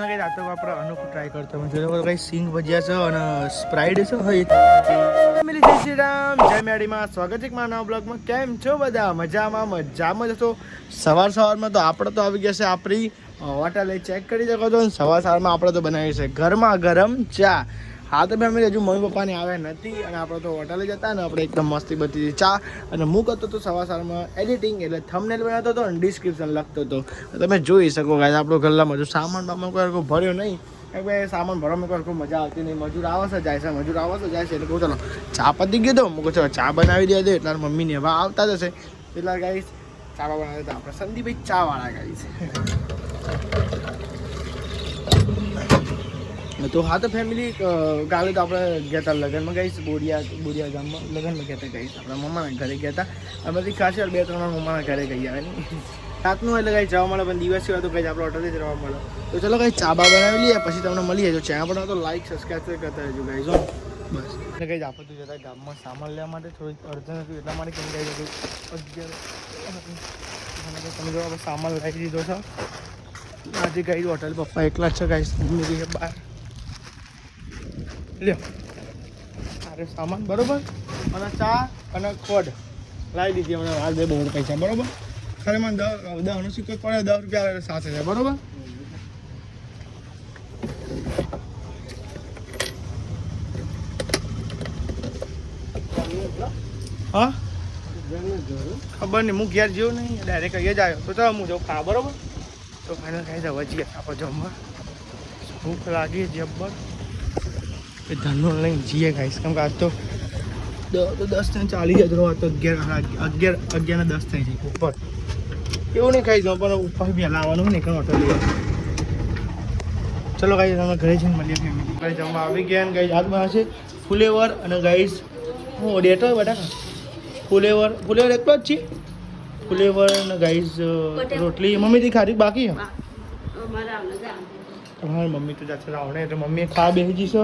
આપણે અનોખું ટ્રાય કરતો કઈ સિંગ ભજીયા છે અને સ્પ્રાઇટ છે ફેમિલી જય શ્રી રામ જય મેડીમાં સ્વાગત છે મારા નવા બ્લોગમાં. કેમ છો બધા? મજામાં જશો. સવારમાં તો આપણે તો આવી ગયા છે આપણી હોટલે. ચેક કરી શકો છો. સવારમાં આપણે તો બનાવી છે ગરમા ગરમ ચા. હા તો ફેમિલી હજુ મમ્મી પપ્પાની આવ્યા નથી અને આપણે તો હોટલે જતા ને આપણે એકદમ મસ્તી બધી ચા અને હું કરતો હતો સવારમાં એડિટિંગ એટલે થંબનેલ બનાવતો હતો અને ડિસ્ક્રિપ્શન લખતો હતો. તમે જોઈ શકો ગાઈસ આપણો ગલ્લામાં હજુ સામાન કોઈ ભર્યો નહીં. ભાઈ સામાન ભરવામાં કોઈ મજા આવતી નહીં. મજૂર આવશે જાય છે એટલે કહું ચાલો ચા પતી ગયો તો હું કહું ચાલો ચા બનાવી દે એટલે મમ્મીને હવા આવતા જ હશે એટલા ગાઈસ ચા બનાવી દેતા આપણે સંદીપભાઈ ચા વાળા ગાઈસ. તો હા તો ફેમિલી કાલે તો આપણે ગયા હતા લગ્નમાં ગઈશ બોડિયા ગામમાં લગ્નમાં ગયા હતા ગઈશ આપણા મમ્માના ઘરે ગયા હતા. બધી ખાસ 2-3 મમ્માના ઘરે ગઈ આવે ને રાતનું એટલે કંઈ જવા મળે પણ દિવસ સિવાય તો કંઈ આપણે હોટલે જ રહેવા મળે. તો ચલો કંઈ ચા બા બનાવી લઈએ પછી તમને મળીએ. જો ચા બનાવો તો લાઈક સબસ્ક્રાઈબ કરતા રહેજો ગાઈસ. બસ એટલે કંઈ આપણે તો જતા ગામમાં સામાન લેવા માટે થોડીક અર્જન્ટ હતું એટલા માટે કેમ કહી દઉં 11 તમે જો આપણે સામાન લાવી દીધો છે. આજે ગઈ હોટલ પપ્પા એકલા જ છે ગાઈસ. મમ્મી બહાર લ્યો અરે સામાન બરોબર અને ચા અને ખોડ લાવી દીધી હમણાં હાલ 2 બહુ પૈસા બરોબર. ખરે મને 10 સિક્કો પડે 10 રૂપિયા સાથે છે બરોબર. હા ખબર નહીં હું ઘેર જેવું નહીં ડાયરેક્ટ અહીંયા જ આવ્યો તો ચાલો હું જાઉં ખા બરોબર. તો ફાઇનલ ખાઈ જાવ જઈએ આપણે જમવા. ભૂખ લાગી જબ્બર એ ધનનો લઈને જઈએ ગાઈસ કેમ કે આજ તો 10 ને 40 જ આજ તો 11 ને 10 થઈ જાય ઉપર એવું નહીં ખાઈ જાઉં પણ ઉપર વહેલા આવવાનું નહીં કે હોટલ લેવા. ચલો ગાઈસ અમે ઘરે જઈને મળીએ ફેમિલી. ગાઈસ જમવા આવી ગયા ને ગાઈસ આજ બનાવે છે ફુલેવર અને ગાઈસ હું ડેટો બટાકા ફુલેવર એકલો જ છે. ફુલેવર અને ગાઈસ રોટલી મમ્મીથી ખાધી બાકી તમારી મમ્મી તો જાતે આવડે એટલે મમ્મીએ ખા બેસી જઈશ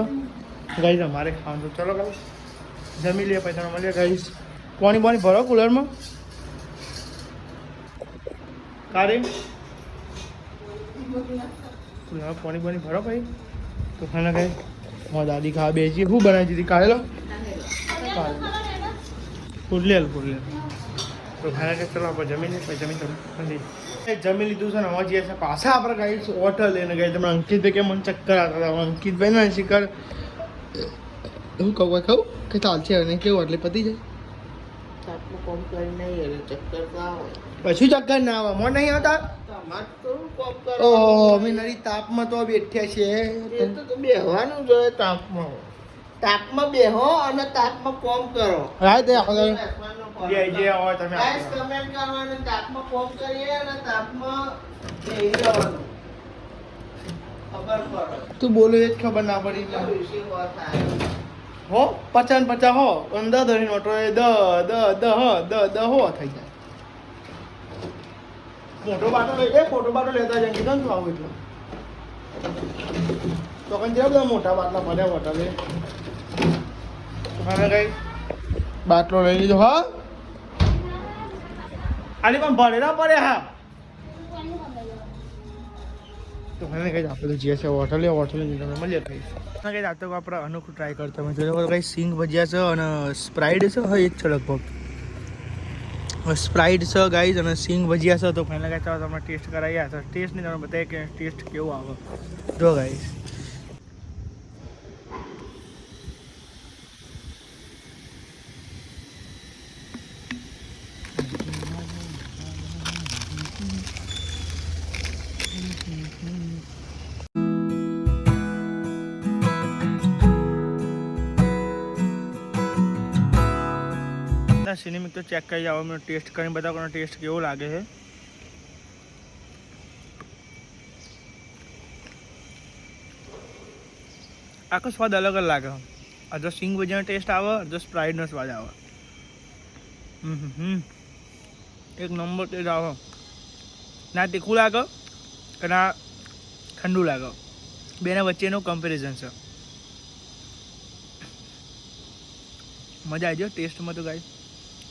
ગાઈસ અમારે ખાવાનું તો ચલો ગાઈસ જમી લઈએ પછી તમે મળીએ ગાઈસ. પાણી ભરો કુલરમાં કારે કુલરમાં પાણી ભરો ભાઈ. તો ખાના ગાઈસ મારા દાદી ખા બેસી શું બનાવી દીધી કાઢેલો ફૂલેલ તો ખાના કે ચલો આપણે જમી લઈએ પછી જમી લીધું છે ને હવે જઈએ છે પાછા આપણે ગાઈસ હોટલ લઈને ગઈ. તમને અંકિતભાઈ કે મને ચક્કર આવતા હતા અંકિતભાઈ ને શિખર હું કહું કે ચાલશે હવે કેવું એટલે પતી જાય પછી ચક્કર ના આવે મોં નહીં આવતા. ઓહો અમે નરી તાપમાં તો બેઠ્યા છીએ બેહવાનું જોઈએ તાપમાં બેહો અને તાપમાં કોમ કરો. હા તે આપણે જે હોય તમે કમેન્ટ કરવાનું તાપમાં કોમ કરીએ અને તાપમાં બેહી રહેવાનું ખબર પડે. તું બોલો એ જ ખબર ના પડી હો 50 હો 10 નોટો એ 10 હો થઈ જાય. મોટો બાટો લેતા જાય કીધું ને આવું એટલે તો કઈ જેવા બધા મોટા બાટલા ભર્યા હોટલે. હવે કઈ બાટલો લઈ લીધો હા આની પણ ભરેલા પડે હા. તો મને કઈ આપણે તો જે છે હોટલે તમે મળીએ કઈ કઈ આ તો આપણે અનોખું ટ્રાય કરતા મેં જોયું કઈ સિંગ ભજીયા છે અને સ્પ્રાઇટ છે હા એ જ છે લગભગ સ્પ્રાઇટ છે ગાઈઝ અને સિંગ ભજીયા છે. તો ફાઇનલ કઈ ચાલો તમને ટેસ્ટ કરાવ્યા તો ટેસ્ટ નહીં તમને બતાવીએ કે ટેસ્ટ કેવું આવે જો ગાઈઝ. સિનેમિક તો ચેક કરી જાઓ મેં ટેસ્ટ કરીને બતાવો ટેસ્ટ કેવો લાગે છે. આખો સ્વાદ અલગ જ લાગે. અડધો સિંગ ભજીયાનો ટેસ્ટ આવે અડધો સ્પ્રાઇટનો સ્વાદ આવે. એક નંબર ટેસ્ટ આવે. ના તીખું લાગે કે ના ઠંડુ લાગે બેના વચ્ચેનું કમ્પેરિઝન છે. મજા આવી જાય ટેસ્ટમાં તો ગાઈસ.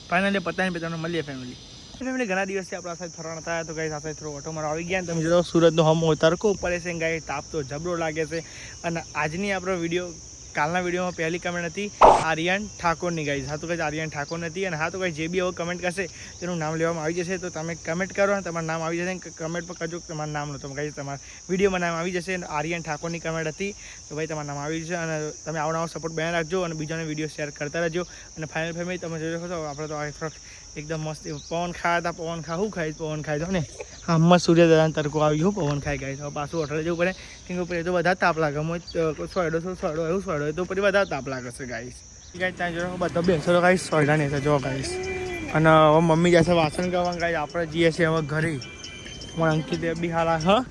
ફાઇનલી પતાવીને પછી તમને મળીએ ફેમિલી. ફેમિલી ઘણા દિવસથી આપણા સાથે ફરવાના થયા તો ગાઈસ આપણે થોડો ઓટો મારો આવી ગયા ને તમે જો સુરતનો હમો તડકો પડે છે ગાઈસ તાપ તો જબરો લાગે છે અને આજની આપણો વિડીયો કાલના વિડીયોમાં પહેલી કમેન્ટ હતી આર્યન ઠાકોરની ગાઈસ હા તો ગાઈસ આર્યન ઠાકોર નથી અને હા તો ગાઈસ જે બી હવે કમેન્ટ કરશે તેનું નામ લેવામાં આવી જશે તો તમે કમેન્ટ કરો અને તમારું નામ આવી જશે કમેન્ટ પર કરજો તમારું નામ લો તો ગાઈસ તમારા વિડીયોમાં નામ આવી જશે આર્યન ઠાકોરની કમેન્ટ હતી તો ભાઈ તમારું નામ આવી જશે અને તમે આવો નવો સપોર્ટ બનાવી રાખજો અને બીજાને વિડીયો શેર કરતા રહેજો અને ફાઇનલ ફેમિલી તમે જોઈ શકો છો આપણે તો એકદમ મસ્ત પવન ખાયા હતા પવન શું ખાય પવન ખાય તો ને હા મસ્ત સૂર્યદાદાનો તડકો આવી ગયો પવન ખાઈ ગાય તો પાછું હોટલે જવું પડે કેમ કે તો બધા તાપ લાગે સોયડો એવું સોયડો તો પછી બધા તાપ લાગે છે ગાઈસ ત્યાં જો બધા બેસો ગાઈસ સોયડા નહીં જો ગાઈસ અને હવે મમ્મી જશે વાસણ કરવાનું ગાઈસ આપણે જઈએ છીએ હવે ઘરે મારા અંકિત બી હાલા હા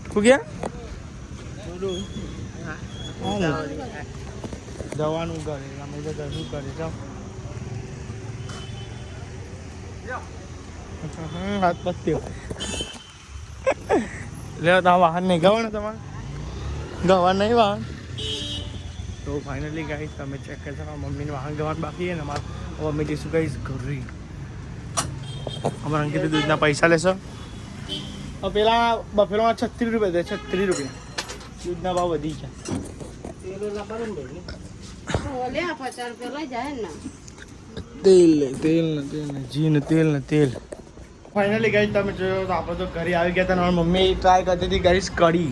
શું ગયા જવાનું ઘરે અમે તો શું કરે જાઓ હાથ પત્યો લે તો વાહન નહીં ગવાનું તમારે ગવાન નહીં વાહન તો ફાઇનલી ગાઈસ તમે ચેક કરી શકો મમ્મીને વાહન ગવાનું બાકી છે ને અમારે મમ્મી જઈશું ગાઈસ ઘરે અમારા અંકિત દૂધના પૈસા લેશો પેલા બફેલોમાં 36 રૂપિયા છે 36 રૂપિયા દૂધના ભાવ વધી ગયા તેલ ને તેલ ફાઇનલી ગાઈસ તમે જોયો તો આપણે તો ઘરે આવી ગયા હતા મમ્મી ટ્રાય કરતી હતી ગાઈસ કઢી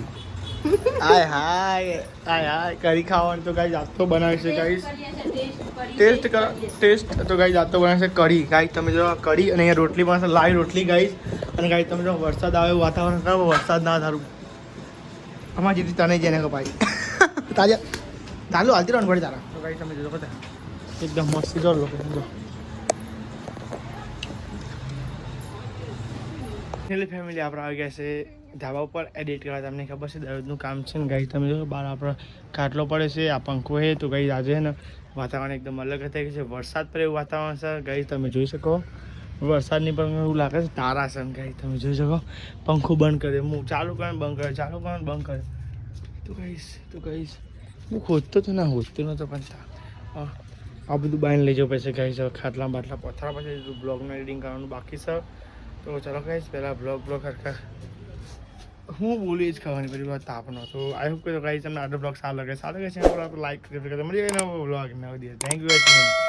હાય કઢી ખાવાની તો ગાઈસ આજ તો બનાવે છે ગાઈસ ટેસ્ટ તો ગાઈસ આજ તો બનાવે છે કઢી ગાઈસ તમે જો કઢી અને અહીંયા રોટલી બનાવશે લાઈવ રોટલી ગાઈસ અને ગાઈસ તમે જો વરસાદ આવે વાતાવરણ ખરાબ વરસાદ ના થારું અમારી જેટલી તને જેને કપાઈ તાજા ચાલુ હાલતી રહો પડે તારા તો ગાઈસ તમે જોજો બધા એકદમ મસ્ત જો લોકો જો ફેમિલી આપણે આવી ગયા છે ધાબા ઉપર એડિટ કરવા તમને ખબર છે દરરોજનું કામ છે ને ગાઈસ તમે જો બહાર આપણો કાટલો પડે છે આ પંખો છે તો ગાઈસ આજે ને વાતાવરણ એકદમ અલગ થઈ ગયું છે વરસાદ પર એવું વાતાવરણ છે ગાઈસ તમે જોઈ શકો વરસાદની પણ એવું લાગે છે તારા છે ગાઈસ તમે જોઈ શકો પંખો બંધ કર્યો હું ચાલુ કરે બંધ કર્યો ચાલુ કરે બંધ કર્યો તો ગાઈસ હું ખોદતો તો ના હોદતો નહોતો પણ આ બધું બાઈને લઈ જવું પડશે ગાઈસ ખાટલા બાટલા પથરા પછી બ્લોગનું એડિટિંગ કરવાનું બાકી છે તો ચાલો ગાઈસ પહેલાં બ્લોગ હરખા હું બોલી જ ખાવાની બધી વાત તાપનો તો આઈ હોપ કે ગાઈસ તમને આટલો બ્લોગ સારો લાગે છે ચેનલ પર લાઈક કરી મળી જાય બ્લોગ નવો દિવસ થેન્ક યુ